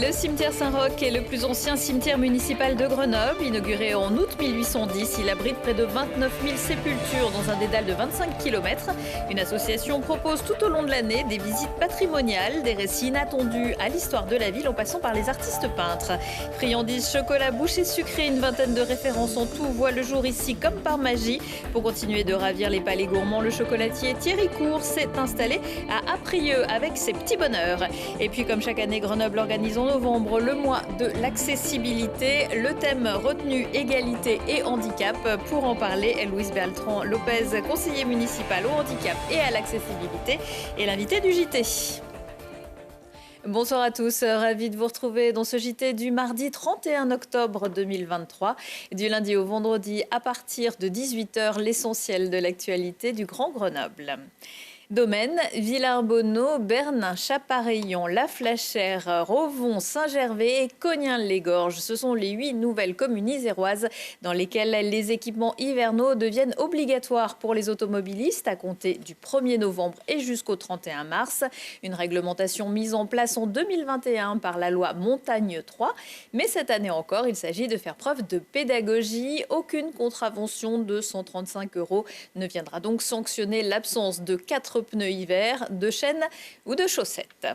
Le cimetière Saint-Roch est le plus ancien cimetière municipal de Grenoble. Inauguré en août 1810, il abrite près de 29 000 sépultures dans un dédale de 25 km. Une association propose tout au long de l'année des visites patrimoniales, des récits inattendus à l'histoire de la ville en passant par les artistes peintres. Friandises, chocolat, bouchées sucrées, une vingtaine de références en tout voient le jour ici comme par magie. Pour continuer de ravir les palais gourmands, le chocolatier Thierry Cour s'est installé à Aprieux avec ses petits bonheurs. Et puis comme chaque année, Grenoble organise en novembre le mois de l'accessibilité. Le thème retenu égalité et handicap. Pour en parler, Louise Bertrand-Lopez, conseiller municipal au handicap et à l'accessibilité, est l'invité du JT. Bonsoir à tous, ravi de vous retrouver dans ce JT du mardi 31 octobre 2023. Du lundi au vendredi à partir de 18h, l'essentiel de l'actualité du Grand Grenoble. Domaines, Villarbonneau, Bernin, Chapareillon, La Flachère, Rovon, Saint-Gervais et Cognins-les-Gorges. Ce sont les 8 nouvelles communes iséroises dans lesquelles les équipements hivernaux deviennent obligatoires pour les automobilistes à compter du 1er novembre et jusqu'au 31 mars. Une réglementation mise en place en 2021 par la loi Montagne 3. Mais cette année encore, il s'agit de faire preuve de pédagogie. Aucune contravention de 135 € ne viendra donc sanctionner l'absence de 4 pneus hiver, de chaînes ou de chaussettes.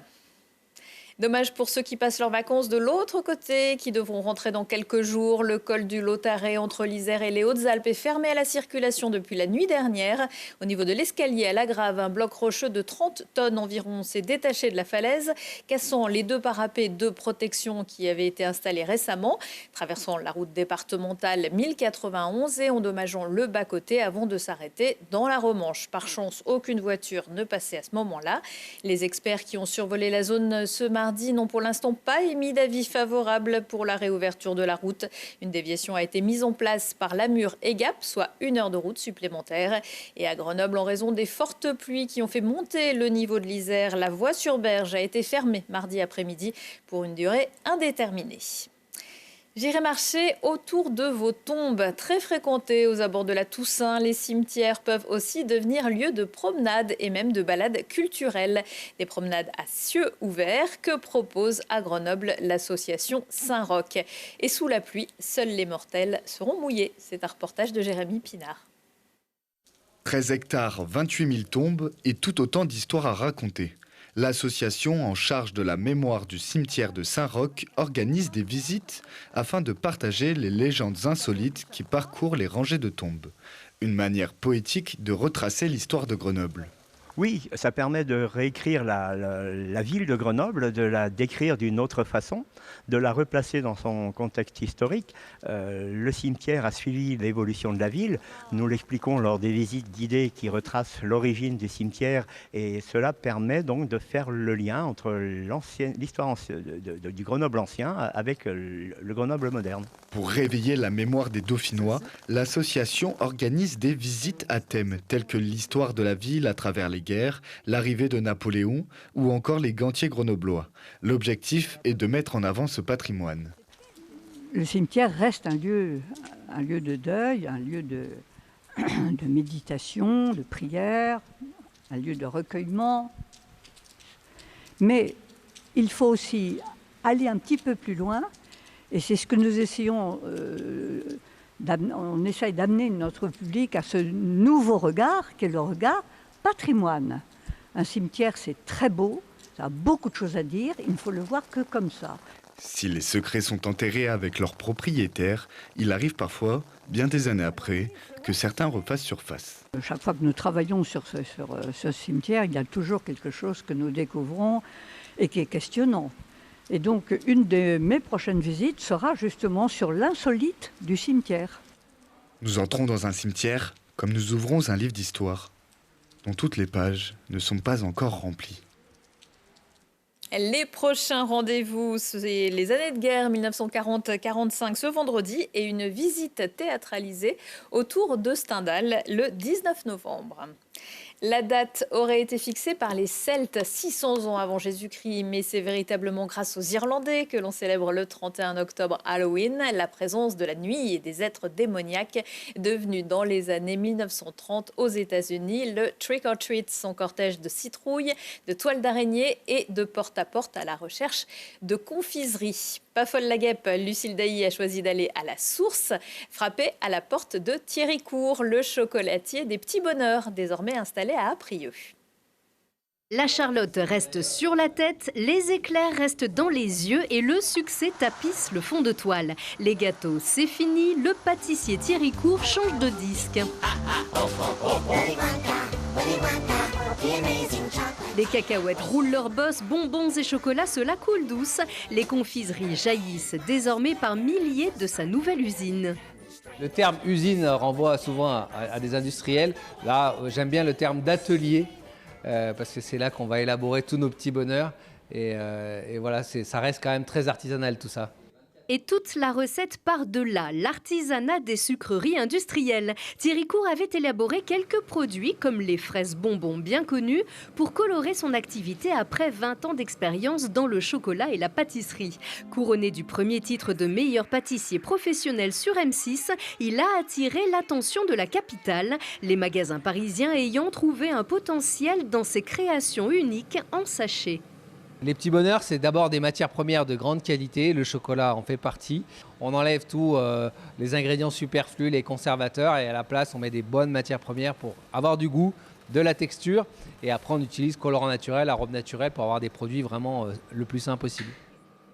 Dommage pour ceux qui passent leurs vacances de l'autre côté, qui devront rentrer dans quelques jours. Le col du Lautaret entre l'Isère et les Hautes-Alpes est fermé à la circulation depuis la nuit dernière. Au niveau de l'escalier à la Grave, un bloc rocheux de 30 tonnes environ s'est détaché de la falaise, cassant les 2 parapets de protection qui avaient été installés récemment, traversant la route départementale 1091 et endommageant le bas-côté avant de s'arrêter dans la Romanche. Par chance, aucune voiture ne passait à ce moment-là. Les experts qui ont survolé la zone ce mardi n'ont pour l'instant pas émis d'avis favorable pour la réouverture de la route. Une déviation a été mise en place par Lamure et Gap, soit 1 heure de route supplémentaire. Et à Grenoble, en raison des fortes pluies qui ont fait monter le niveau de l'Isère, la voie sur Berge a été fermée mardi après-midi pour une durée indéterminée. J'irai marcher autour de vos tombes. Très fréquentées aux abords de la Toussaint, les cimetières peuvent aussi devenir lieu de promenade et même de balades culturelles. Des promenades à cieux ouverts que propose à Grenoble l'association Saint-Roch. Et sous la pluie, seuls les mortels seront mouillés. C'est un reportage de Jérémy Pinard. 13 hectares, 28 000 tombes et tout autant d'histoires à raconter. L'association en charge de la mémoire du cimetière de Saint-Roch organise des visites afin de partager les légendes insolites qui parcourent les rangées de tombes. Une manière poétique de retracer l'histoire de Grenoble. Oui, ça permet de réécrire la ville de Grenoble, de la décrire d'une autre façon, de la replacer dans son contexte historique. Le cimetière a suivi l'évolution de la ville. Nous l'expliquons lors des visites guidées qui retracent l'origine du cimetière et cela permet donc de faire le lien entre l'histoire du Grenoble ancien avec le Grenoble moderne. Pour réveiller la mémoire des Dauphinois, l'association organise des visites à thème telles que l'histoire de la ville à travers les guerres, l'arrivée de Napoléon ou encore les gantiers grenoblois. L'objectif est de mettre en avant ce patrimoine. Le cimetière reste un lieu de deuil, un lieu de méditation, de prière, un lieu de recueillement. Mais il faut aussi aller un petit peu plus loin. Et c'est ce que nous essayons, on essaye d'amener notre public à ce nouveau regard, qui est le regard patrimoine. Un cimetière, c'est très beau, ça a beaucoup de choses à dire, il ne faut le voir que comme ça. Si les secrets sont enterrés avec leurs propriétaires, il arrive parfois, bien des années après, que certains refassent surface. Chaque fois que nous travaillons sur ce cimetière, il y a toujours quelque chose que nous découvrons et qui est questionnant. Et donc, une de mes prochaines visites sera justement sur l'insolite du cimetière. Nous entrons dans un cimetière comme nous ouvrons un livre d'histoire, dont toutes les pages ne sont pas encore remplies. Les prochains rendez-vous, c'est les années de guerre 1940-45 ce vendredi et une visite théâtralisée autour de Stendhal le 19 novembre. La date aurait été fixée par les Celtes 600 ans avant Jésus-Christ, mais c'est véritablement grâce aux Irlandais que l'on célèbre le 31 octobre Halloween, la présence de la nuit et des êtres démoniaques devenus dans les années 1930 aux États-Unis le trick or treat, son cortège de citrouilles, de toiles d'araignée et de porte-à-porte à la recherche de confiseries. Pas folle la guêpe, Lucille Dailly a choisi d'aller à la source, frapper à la porte de Thierry Court, le chocolatier des petits bonheurs, désormais installé à Aprieux. La Charlotte reste sur la tête, les éclairs restent dans les yeux et le succès tapisse le fond de toile. Les gâteaux, c'est fini, le pâtissier Thierry Court change de disque. Les cacahuètes roulent leur bosse, bonbons et chocolats se la coulent douce. Les confiseries jaillissent désormais par milliers de sa nouvelle usine. Le terme usine renvoie souvent à des industriels. Là, j'aime bien le terme d'atelier parce que c'est là qu'on va élaborer tous nos petits bonheurs. Et voilà, ça reste quand même très artisanal tout ça. Et toute la recette part de là, l'artisanat des sucreries industrielles. Thierry Court avait élaboré quelques produits, comme les fraises bonbons bien connues, pour colorer son activité après 20 ans d'expérience dans le chocolat et la pâtisserie. Couronné du premier titre de meilleur pâtissier professionnel sur M6, il a attiré l'attention de la capitale, les magasins parisiens ayant trouvé un potentiel dans ses créations uniques en sachet. Les petits bonheurs, c'est d'abord des matières premières de grande qualité. Le chocolat en fait partie. On enlève tous les ingrédients superflus, les conservateurs, et à la place, on met des bonnes matières premières pour avoir du goût, de la texture. Et après, on utilise colorant naturel, arôme naturel pour avoir des produits vraiment le plus sain possible.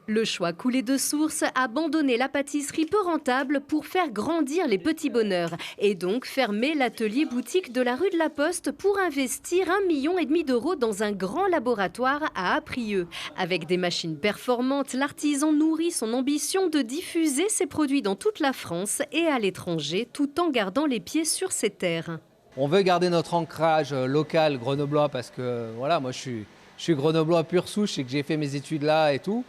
Le choix coulé de source, abandonner la pâtisserie peu rentable pour faire grandir les petits bonheurs et donc fermer l'atelier boutique de la rue de la Poste pour investir 1,5 million d'euros dans un grand laboratoire à Aprieux. Avec des machines performantes, l'artisan nourrit son ambition de diffuser ses produits dans toute la France et à l'étranger tout en gardant les pieds sur ses terres. On veut garder notre ancrage local grenoblois parce que voilà, moi je suis grenoblois pure souche et que j'ai fait mes études là et tout.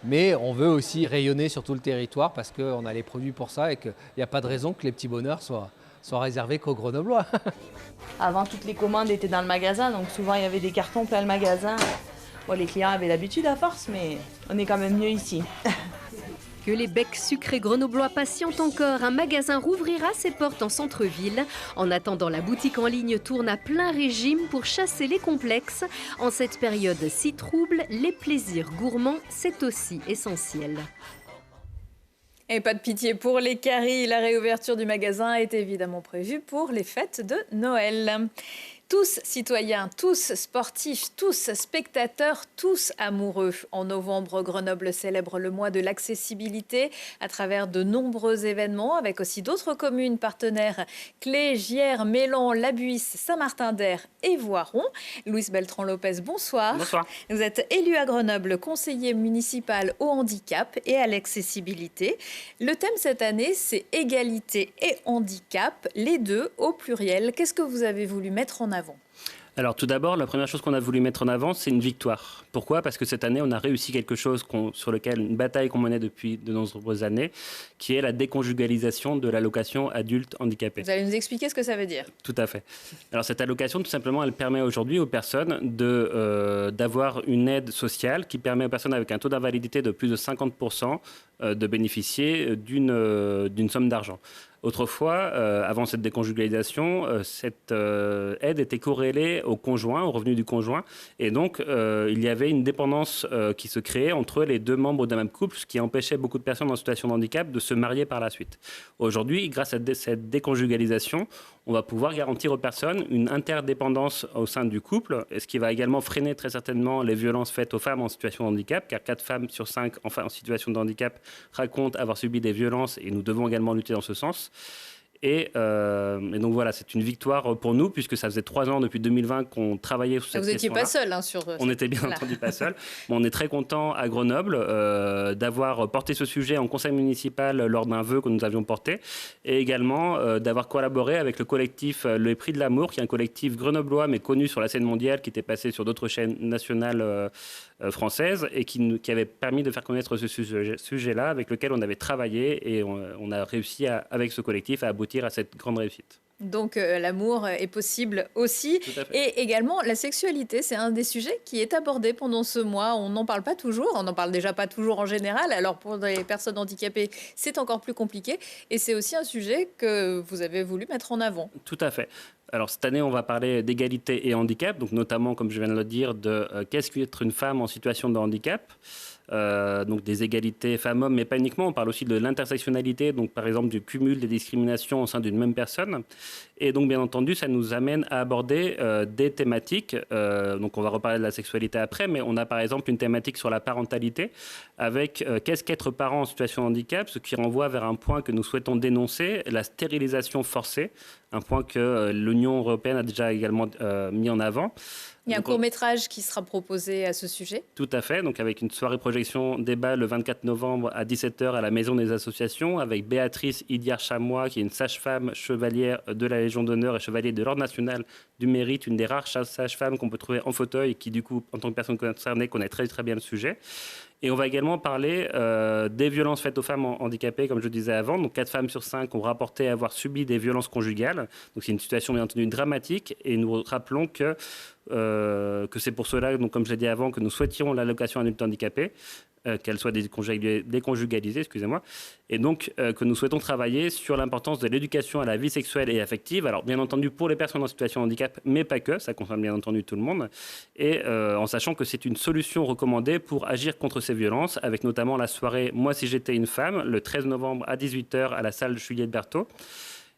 Mais on veut aussi rayonner sur tout le territoire parce qu'on a les produits pour ça et qu'il n'y a pas de raison que les petits bonheurs soient réservés qu'aux Grenoblois. Avant, toutes les commandes étaient dans le magasin, donc souvent il y avait des cartons plein le magasin. Bon, les clients avaient l'habitude à force, mais on est quand même mieux ici. Que les becs sucrés grenoblois patientent encore, un magasin rouvrira ses portes en centre-ville. En attendant, la boutique en ligne tourne à plein régime pour chasser les complexes. En cette période si trouble, les plaisirs gourmands, c'est aussi essentiel. Et pas de pitié pour les caries, la réouverture du magasin est évidemment prévue pour les fêtes de Noël. Tous citoyens, tous sportifs, tous spectateurs, tous amoureux. En novembre, Grenoble célèbre le mois de l'accessibilité à travers de nombreux événements avec aussi d'autres communes partenaires, Clé, Gières, Mélan, Labuisse, Saint-Martin-d'Air et Voiron. Louise Beltran-Lopez, bonsoir. Bonsoir. Vous êtes élu à Grenoble, conseiller municipal au handicap et à l'accessibilité. Le thème cette année, c'est égalité et handicap, les deux au pluriel. Qu'est-ce que vous avez voulu mettre en avant ? Alors tout d'abord, la première chose qu'on a voulu mettre en avant, c'est une victoire. Pourquoi ? Parce que cette année, on a réussi quelque chose sur lequel une bataille qu'on menait depuis de nombreuses années, qui est la déconjugalisation de l'allocation adulte handicapé. Vous allez nous expliquer ce que ça veut dire ? Tout à fait. Alors cette allocation, tout simplement, elle permet aujourd'hui aux personnes d'avoir une aide sociale qui permet aux personnes avec un taux d'invalidité de plus de 50% de bénéficier d'une somme d'argent. Autrefois, avant cette déconjugalisation, cette aide était corrélée au conjoint, au revenu du conjoint. Et donc, il y avait une dépendance qui se créait entre les deux membres d'un même couple, ce qui empêchait beaucoup de personnes en situation de handicap de se marier par la suite. Aujourd'hui, grâce à cette déconjugalisation, on va pouvoir garantir aux personnes une interdépendance au sein du couple, ce qui va également freiner très certainement les violences faites aux femmes en situation de handicap, car 4 femmes sur 5 en situation de handicap racontent avoir subi des violences et nous devons également lutter dans ce sens. Et donc voilà, c'est une victoire pour nous, puisque ça faisait 3 ans depuis 2020 qu'on travaillait sur cette question-là. Vous n'étiez pas seul sur... On n'était bien entendu pas seul. Bon, on est très content à Grenoble d'avoir porté ce sujet en conseil municipal lors d'un vœu que nous avions porté, et également d'avoir collaboré avec le collectif Le Prix de l'Amour, qui est un collectif grenoblois, mais connu sur la scène mondiale, qui était passé sur d'autres chaînes nationales françaises, et qui avait permis de faire connaître ce sujet-là, avec lequel on avait travaillé, et on a réussi avec ce collectif à aboutir à cette grande réussite. Donc l'amour est possible aussi. Tout à fait. Et également la sexualité, c'est un des sujets qui est abordé pendant ce mois. On n'en parle pas toujours, on n'en parle déjà pas toujours en général. Alors pour les personnes handicapées, c'est encore plus compliqué. Et c'est aussi un sujet que vous avez voulu mettre en avant. Tout à fait. Alors cette année, on va parler d'égalité et handicap, donc notamment, comme je viens de le dire, de qu'est-ce qu'être une femme en situation de handicap. Donc des égalités femmes-hommes, mais pas uniquement. On parle aussi de l'intersectionnalité, donc par exemple du cumul des discriminations au sein d'une même personne. Et donc bien entendu, ça nous amène à aborder des thématiques. Donc on va reparler de la sexualité après, mais on a par exemple une thématique sur la parentalité, avec qu'est-ce qu'être parent en situation de handicap, ce qui renvoie vers un point que nous souhaitons dénoncer, la stérilisation forcée, un point que l'Union européenne a déjà également mis en avant. Il y a un Donc, court-métrage qui sera proposé à ce sujet. Tout à fait, donc avec une soirée projection débat le 24 novembre à 17h à la Maison des Associations, avec Béatrice Idiar-Chamois, qui est une sage-femme chevalière de la Légion d'honneur et chevalier de l'Ordre national du mérite, une des rares sages-femmes qu'on peut trouver en fauteuil et qui, du coup, en tant que personne concernée, connaît très très bien le sujet. Et on va également parler des violences faites aux femmes handicapées, comme je disais avant. Donc 4 femmes sur 5 ont rapporté avoir subi des violences conjugales. Donc c'est une situation bien entendu dramatique. Et nous rappelons que c'est pour cela, donc, comme je l'ai dit avant, que nous souhaitions l'allocation adulte handicapé, qu'elle soit déconjugalisée, excusez-moi, et donc que nous souhaitons travailler sur l'importance de l'éducation à la vie sexuelle et affective, alors bien entendu pour les personnes en situation de handicap, mais pas que, ça concerne bien entendu tout le monde, et en sachant que c'est une solution recommandée pour agir contre ces violences, avec notamment la soirée « Moi si j'étais une femme », le 13 novembre à 18h à la salle Juliette Berthaud.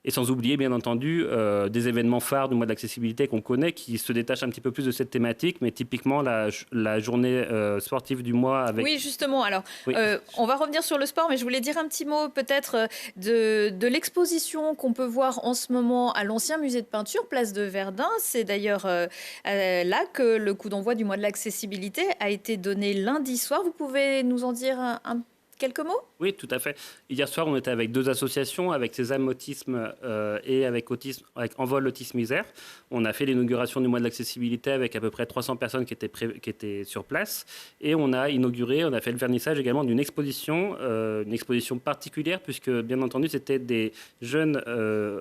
Et sans oublier, bien entendu, des événements phares du mois de l'accessibilité qu'on connaît, qui se détachent un petit peu plus de cette thématique, mais typiquement la journée sportive du mois avec... Oui, justement. Alors, Oui. on va revenir sur le sport, mais je voulais dire un petit mot peut-être de l'exposition qu'on peut voir en ce moment à l'ancien musée de peinture, place de Verdun. C'est d'ailleurs là que le coup d'envoi du mois de l'accessibilité a été donné lundi soir. Vous pouvez nous en dire quelques mots ? Oui, tout à fait. Hier soir, on était avec 2 associations, avec Sésame Autisme et avec Envol Autisme Isère. On a fait l'inauguration du mois de l'accessibilité avec à peu près 300 personnes qui étaient sur place. Et on a fait le vernissage également d'une exposition, une exposition particulière, puisque bien entendu, c'était des jeunes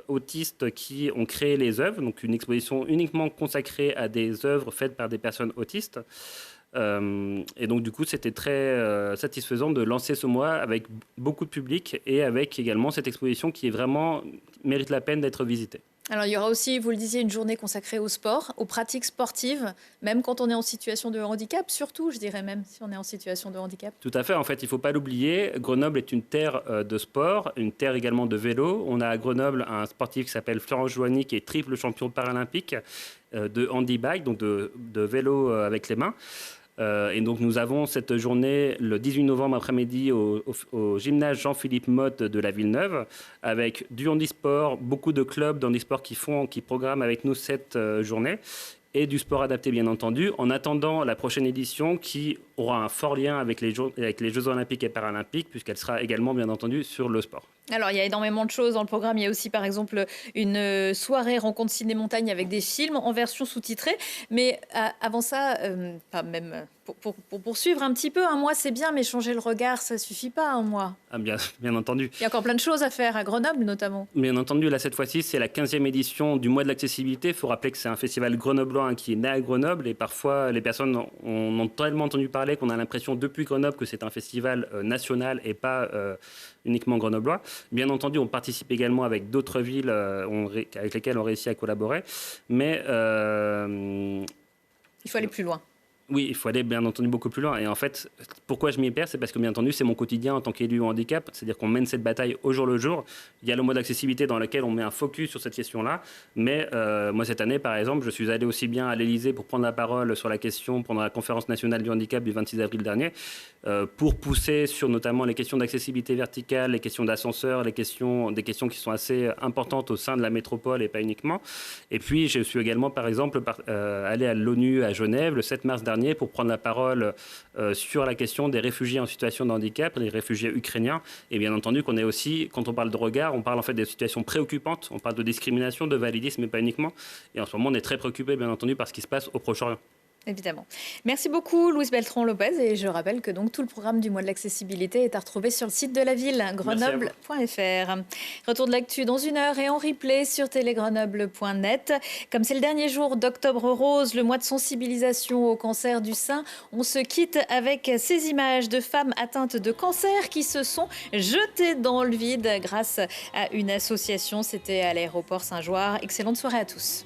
autistes qui ont créé les œuvres. Donc une exposition uniquement consacrée à des œuvres faites par des personnes autistes. Et donc du coup c'était très satisfaisant de lancer ce mois avec beaucoup de public et avec également cette exposition qui est vraiment mérite la peine d'être visitée. Alors, il y aura aussi, vous le disiez, une journée consacrée au sport, aux pratiques sportives, même quand on est en situation de handicap, surtout, je dirais même, si on est en situation de handicap. Tout à fait, en fait, il ne faut pas l'oublier, Grenoble est une terre de sport, une terre également de vélo. On a à Grenoble un sportif qui s'appelle Florent Joanny, qui est triple champion paralympique de handibike, donc de vélo avec les mains. Et donc nous avons cette journée le 18 novembre après-midi au gymnase Jean-Philippe Motte de la Villeneuve avec du handisport, beaucoup de clubs d'handisport qui programment avec nous cette journée et du sport adapté bien entendu, en attendant la prochaine édition qui aura un fort lien avec les Jeux Olympiques et Paralympiques puisqu'elle sera également bien entendu sur le sport. Alors, il y a énormément de choses dans le programme. Il y a aussi, par exemple, une soirée rencontre ciné-montagne avec des films en version sous-titrée. Mais avant ça, même pour poursuivre un petit peu, un mois, c'est bien, mais changer le regard, ça suffit pas, un mois. Ah, bien entendu. Il y a encore plein de choses à faire, à Grenoble notamment. Bien entendu, là, cette fois-ci, c'est la 15e édition du mois de l'accessibilité. Il faut rappeler que c'est un festival grenoblois qui est né à Grenoble. Et parfois, les personnes en ont tellement entendu parler qu'on a l'impression depuis Grenoble que c'est un festival national et pas uniquement grenoblois. Bien entendu, on participe également avec d'autres villes avec lesquelles on réussit à collaborer. Mais il faut aller plus loin. Oui, il faut aller bien entendu beaucoup plus loin. Et en fait, pourquoi je m'y perds, c'est parce que bien entendu, c'est mon quotidien en tant qu'élu au handicap. C'est-à-dire qu'on mène cette bataille au jour le jour. Il y a le mois d'accessibilité dans lequel on met un focus sur cette question-là. Mais moi, cette année, par exemple, je suis allé aussi bien à l'Élysée pour prendre la parole sur la question pendant la conférence nationale du handicap du 26 avril dernier, pour pousser sur notamment les questions d'accessibilité verticale, les questions d'ascenseur, des questions qui sont assez importantes au sein de la métropole et pas uniquement. Et puis, je suis également, par exemple, allé à l'ONU à Genève le 7 mars dernier pour prendre la parole sur la question des réfugiés en situation de handicap, les réfugiés ukrainiens. Et bien entendu qu'on est aussi, quand on parle de regard, on parle en fait des situations préoccupantes. On parle de discrimination, de validisme, mais pas uniquement. Et en ce moment, on est très préoccupé, bien entendu, par ce qui se passe au Proche-Orient. Évidemment. Merci beaucoup Louise Beltran-Lopez et je rappelle que donc tout le programme du mois de l'accessibilité est à retrouver sur le site de la ville, grenoble.fr. Retour de l'actu dans 1 heure et en replay sur télégrenoble.net. Comme c'est le dernier jour d'Octobre Rose, le mois de sensibilisation au cancer du sein, on se quitte avec ces images de femmes atteintes de cancer qui se sont jetées dans le vide grâce à une association. C'était à l'aéroport Saint-Joire. Excellente soirée à tous.